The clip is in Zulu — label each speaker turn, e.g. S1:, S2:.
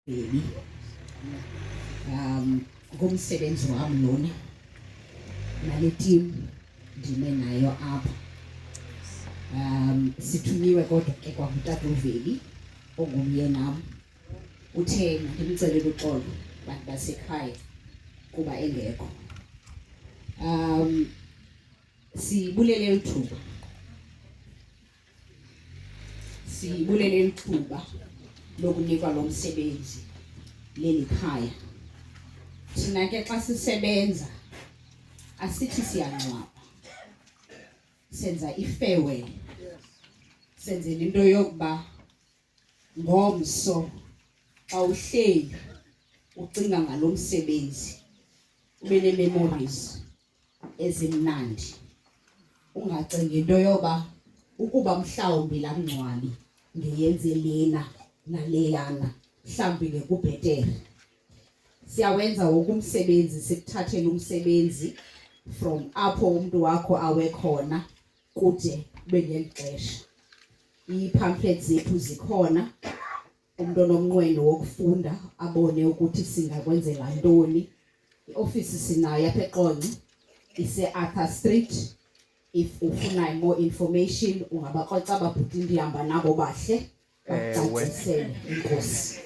S1: baby ngomsebenzi wami lona nale team ndime nayo apha sithunyiwe kodwa ke kwakutata uVeli ongumye nam uthe ndimcelela uxolo bantu basekhaya kuba engekho. Sibulele ithuba lokunikwa lo msebenzi leli khaya. Thina ke xa sisebenza asithi siyancwaba, senza i-farewell, senzela into yokuba ngomso xa uhleli ucinga ngalo msebenzi ube nee-memories ezimnandi, ungacingi into yoba ukuba mhlawumbi laa mngcwabi ngeyenze lena naleyana mhlawumbi ngekubhetere. Siyawenza woke umsebenzi, sikuthathele umsebenzi from apho umntu wakho awe khona kude kube ngeli xesha. Ii-pamphlets zethu zikhona, umntu onomnqweno wokufunda abone ukuthi singakwenzela ntoni. I-ofisi sinayo apha eQonce, ise-Arthur Street. If ufuna more information ungabakroca ababhuti ndihamba nabo bahle bakucacisele. Enkosi.